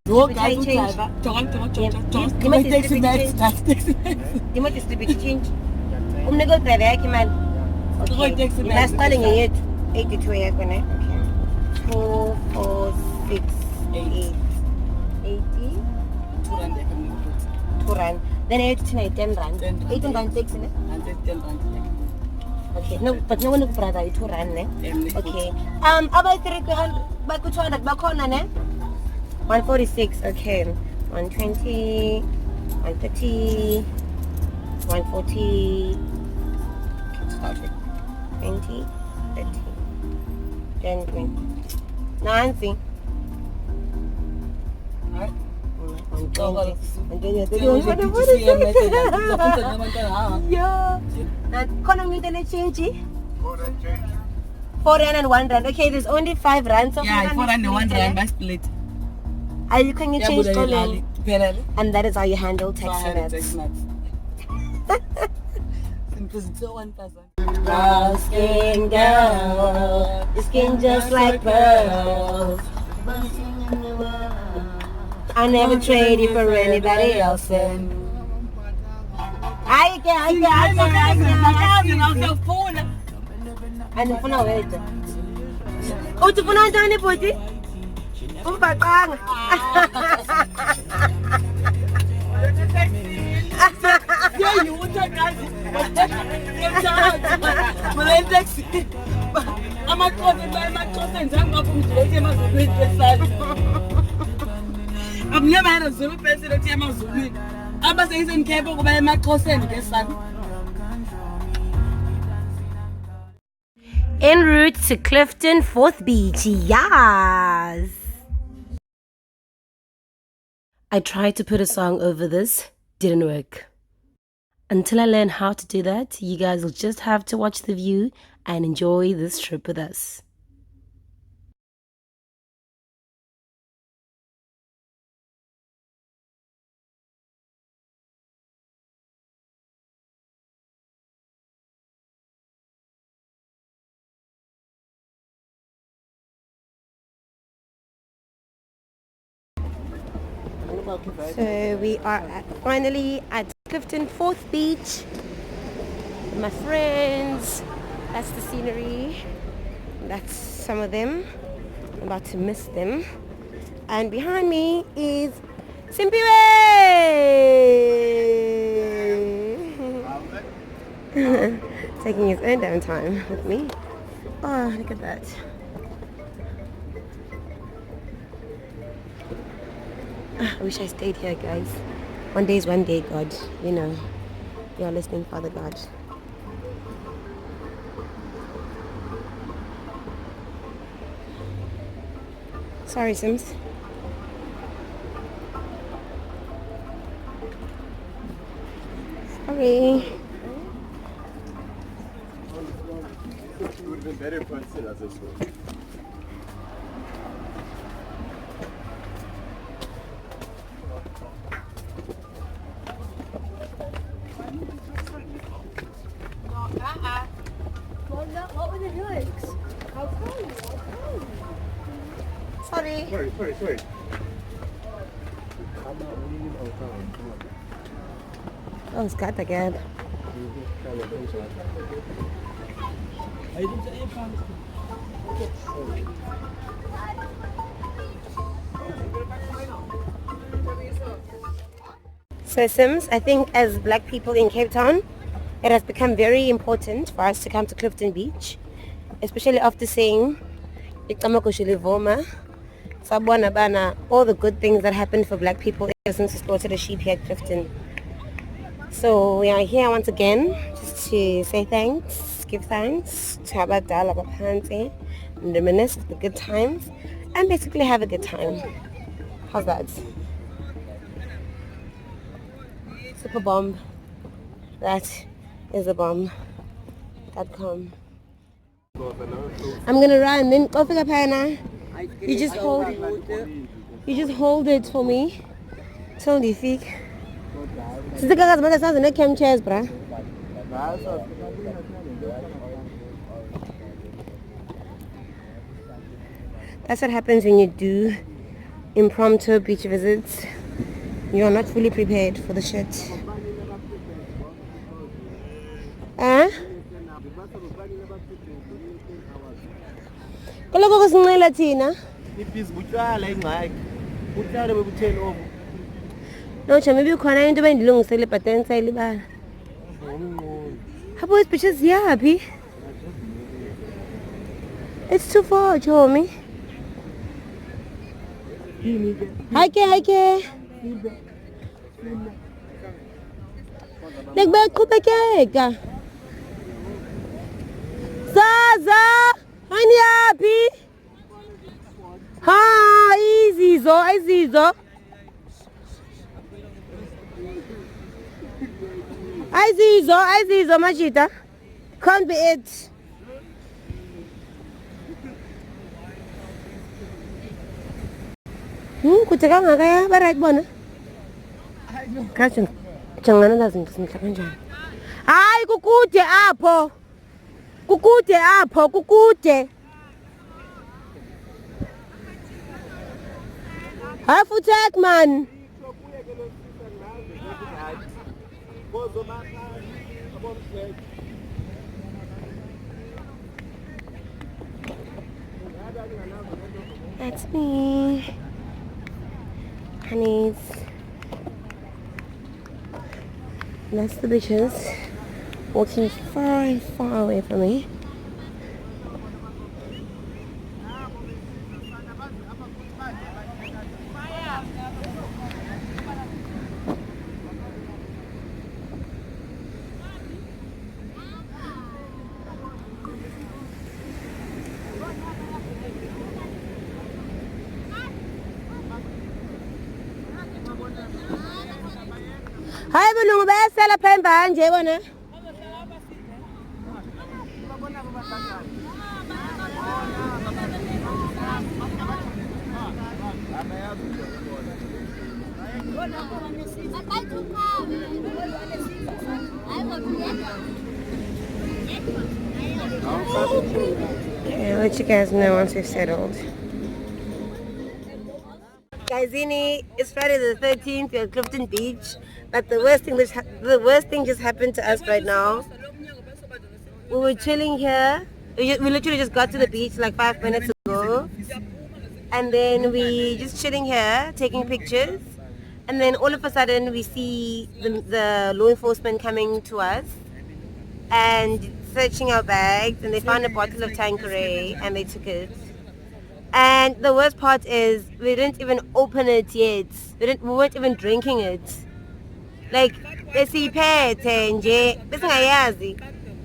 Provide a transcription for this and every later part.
No, guys, John. You might taxi exchange. Go back, man. Okay. That's starting it. 82 okay. 4, 4, 6, 8. 80. 2 rand. Then 8 to 10 rand. 18 rand 6, isn't it? 10 rand. Okay, no, but no one look brother, it's 2 rand, ne? Okay. About 300, back to 200, back on, ne? 146, okay. 120, 130, 140. Start it. 20, 30, 10, 20. 90. Alright. 120. Yeah. And change? 4 rand and 1 rand. Okay, there's only 5 rand. So yeah, 4 rand and 1 rand by split. You can change dollar. And that is how you handle taxi nets. Brown skin girl, your skin just like pearls. I never trade you for anybody else. I can. And for now, wait. Oh, to put on the body? Oh, my God. Yeah, you would take I'm a cousin. I've never had a Zulu person that I'm a Zulu. I'm a saying capable by my cousin. En route to Clifton, 4th Beach. Yes. I tried to put a song over this. Didn't work. Until I learn how to do that, you guys will just have to watch the view and enjoy this trip with us. So we are finally at Clifton 4th Beach. My friends, that's the scenery. That's some of them. I'm about to miss them. And behind me is Simpiwe! Taking his own downtime with me. Oh, look at that. I wish I stayed here, guys. One day is one day, God. You know, you're listening, Father God. Sorry, Sims. Sorry. It would have been better if I said as this way. What were the lyrics? I'll tell you. Sorry. Come out, Oh, it's got again. So Sims, I think as black people in Cape Town, it has become very important for us to come to Clifton Beach, especially after seeing Sabwana Bana, all the good things that happened for black people since we slaughtered a sheep here at Clifton. So we are here once again just to say thanks, give thanks to Abadala Bapanti, and reminisce of the good times, and basically have a good time. How's that? Super bomb. That is a bomb.com. I'm gonna run, then go pick up Hannah. You just hold it for me till you feel. Chairs, bruh. That's what happens when you do impromptu beach visits. You are not fully prepared for the shit. Kaloku kusinqila thina. No, maybe ukhona into ebendilungisele but then sayilibala. How about bitches? Yeah, happy. It's too far, Chomi. Hi, ke. Like back up again. Zaza, honey, happy. Ha, easy, zo. Azizo, Majita. Can't be it. Kuteka ngakaya ba-right bona? Kathi jangana nazo ngisimhla kanjani? Hayi kukude apho. Kukude. Hayi futhek man. That's me. Honeys. That's the bitches walking far away from me. Hayi bulungu bayasela phemba nje bona. Okay, I'll let you guys know once we've settled. Guysini, it's Friday the 13th. We're at Clifton Beach, but the worst thing just happened to us right now. We were chilling here. We literally just got to the beach like 5 minutes ago, and then we just chilling here taking pictures, and then all of a sudden we see the law enforcement coming to us and searching our bags, and they found a bottle of Tanqueray and they took it. And the worst part is we didn't even open it yet. We weren't even drinking it. Like, besiphethe nje besingayazi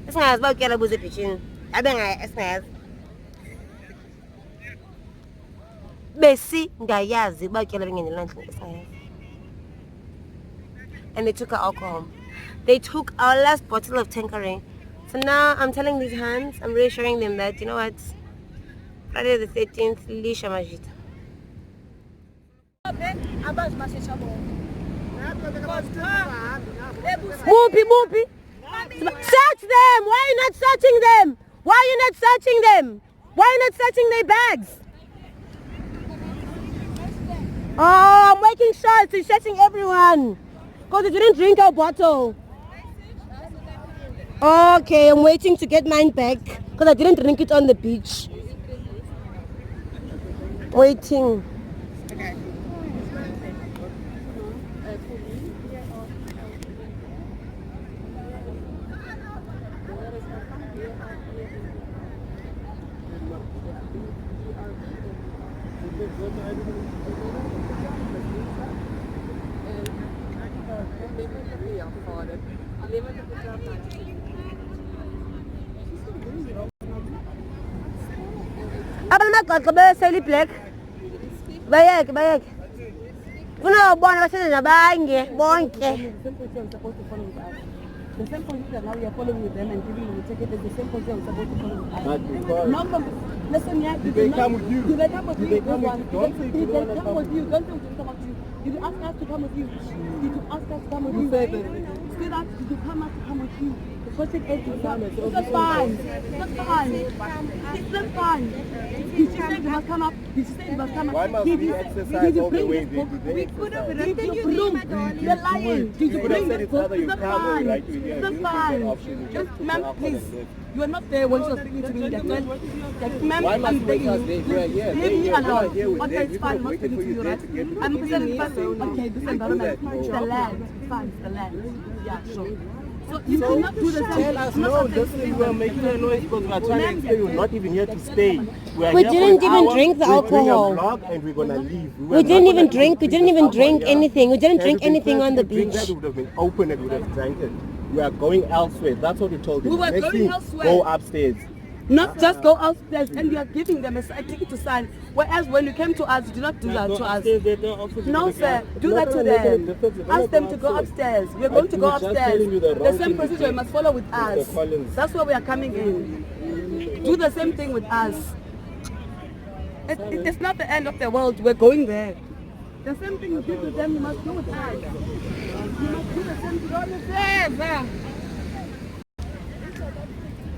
uba utyala buze ebhitshini abengayazi besingayazi uba utyala bengenela ndlu besingayazi. And they took our alcohol. They took our last bottle of Tanqueray. So now I'm telling these hands, I'm reassuring them that, you know what, Friday the 13th, Lisha Majita. Moopy. Search them! Why are you not searching them? Why are you not searching them? Why are you not searching their bags? Oh, I'm making shots. He's searching everyone. Because they didn't drink our bottle. Okay, I'm waiting to get mine back because I didn't drink it on the beach. Waiting. Okay. Abamagaqa beseli black. Bayeke. Kunobona basele nabanye bonke. The same position now we are following with them and giving you the ticket is the same position we're supposed to follow with us. But because No, listen, yeah. Did they come with you? Did they come with Did you? they come with you? Don't say you don't want to come with you. Don't say we didn't come with you. Did you ask us to come with you? Did you ask us to come with you? said that. Sweetheart, did you come us to come with you? The first thing is to come. It's It's not fine. It's not fine. It's not fine. Did she say you must come up? Did she say you must come up? Why must Did we you- exercise did you all the bring way? this book? We could have Did you bring? You're lying. Did you You could have bring said this it's book? either It's you not come or you fine. like to hear. It's not You didn't take fine. that option. You just Just, took ma'am, the offer please. and left. You were not there when she was speaking to me. That's when, ma'am, Why I'm must you make begging us you. there? We are here. Leave me We're not alone. here with Okay, them. it's We fine. could I'm not have speaking waited to for you, you there right? to get I'm to presenting the first. Okay, this They do environment. that, It's no. the land. It's fine. It's the land. Yeah, sure. So you cannot do the same. Tell us, no, listen, we are making a noise because we are trying to explain we're not even here to stay. We are We here for didn't an even hour. drink the We're doing alcohol. a vlog and we're gonna leave. We didn't even drink. We didn't even drink anything. We didn't drink Had it been anything on the Thursday, beach. That would have been open and would have drank it. We are going elsewhere. That's what we told them. We were Next going thing, elsewhere. Go upstairs. Not just go upstairs and you are giving them a ticket to sign. Whereas when you came to us, you did not do that to us. No, sir. Do that to them. Ask them to go upstairs. We are going to go upstairs. The same procedure you must follow with us. That's why we are coming in. Do the same thing with us. It's not the end of the world. We're going there. The same thing you did with them, you must do with us. You must do the same thing. There.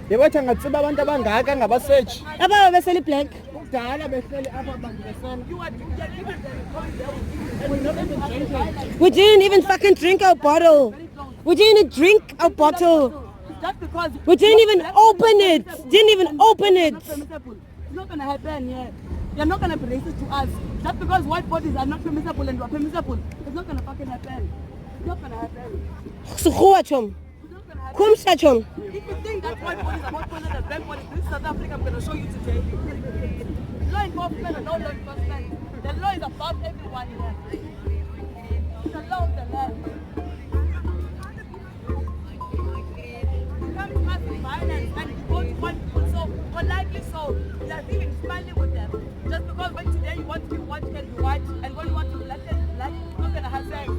Bebathi angatsiba abantu abangaka ngabasearch. Ababa beseli black. Kudala behleli apha bantu besela. You are giving them and we're not even drinking. We didn't even fucking drink our bottle. We didn't drink our bottle. Just because We didn't even open it. Didn't even open it. It's not gonna happen, yeah. You're not gonna be racist to us. Just because white bodies are not permissible and we're permissible, it's not gonna fucking happen. It's not gonna happen. Sukhuwa chom. It's not gonna happen. Kumsha chom. If you think that white bodies are more important than black bodies, this is South Africa, I'm gonna show you today. Law enforcement and no law enforcement. The law is above everyone here. It's the law of the land. You come to us with violence and you go to one people so politely so you're even smiling with them. Just because when today you want to be white, you can be white, and when you want to be black, you can be black, you're not gonna have sex.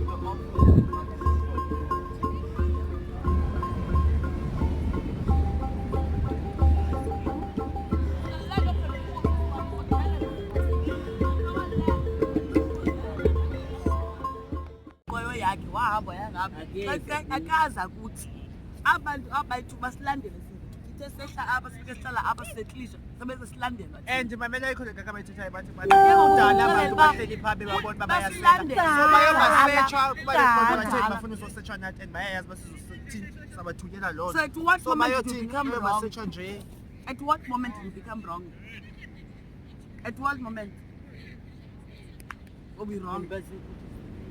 yakhe wahamba yangapha akaza kuthi abantu abayithu basilandele sithe sehla apha sike sihlala apha siseklisha sebese silandelwa and mamela ikho ngaka bayithethayo bathi udala abantu bahleli phambi babona bayasela so bayobasetshwa kuba batheni bafuna uzosetshwa nathi and bayayazi basizothini sabathunyela lona so at what moment did you become wrong? basetshwa nje At what moment did you become wrong? At what moment? Are we wrong?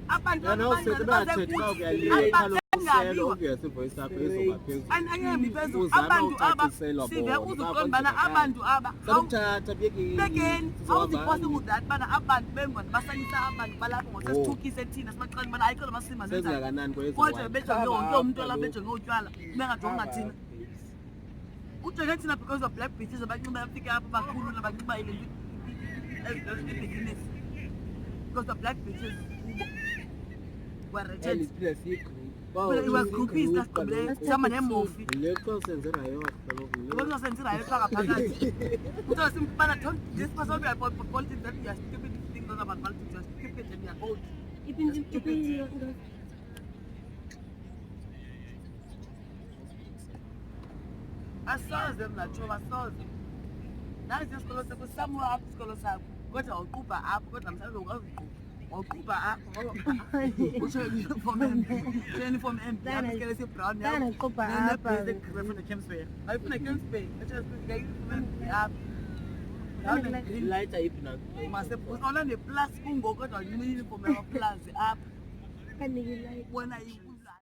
Abantu angemi phezulu abantu aba sive uzuqombana abantu aba begeni awuziphose kudlala bana abantu bengona basanyisa abantu balapho ngosesithukise thina sibaqala bana ayikho lamasima nenzani kodwa bejonge wonke umuntu olapha bejonge utywala bengajonga thina ujonge thina because of black bitches abanxiba bafike apho bakhulula banxiba ile ebhikinisi because of black bitches were rejected. It was groupies that's the someone named Mofi. This person we are politics that we are stupid things about politics, we are stupid and we are old. Stupid. I saw them like I saw them. Now it's just because somewhere up school, go to Kupa up, go to Ngokuba usho uniform uniform emhlophe brown Dana qopha apha. from the Kempsway. I feel like Kempsway. I just get uniform up. Lighter if not. Mase ona ne plus kungokodwa uniform ya plus up. Wona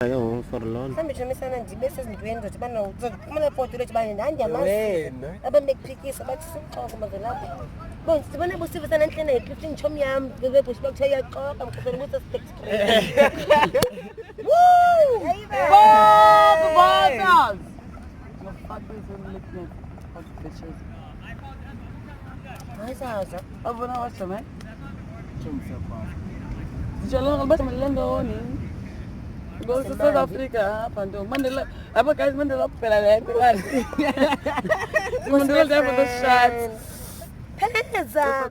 Ayo for long. Mhlawumbe thomisana ndibe sezindweni zokuthi kumele foto lethi bani ndiyamazi abamekuphikisa bathi simxoko mazelapha bon sibona busivisa nanhlena ye-Clifton chom yam bebusho bakuthiwa iyaxoka mkhosela ukuthi stick woo Bottom! No fuck this one looking at pictures. hayi Zaza Abona washo man. Chumsapa. Dijalo ngalibasa malendoni. Go to South Africa hapa ndo Mandela hapa guys Mandela kuphela la empilani. Mandela there for the shots. Pheza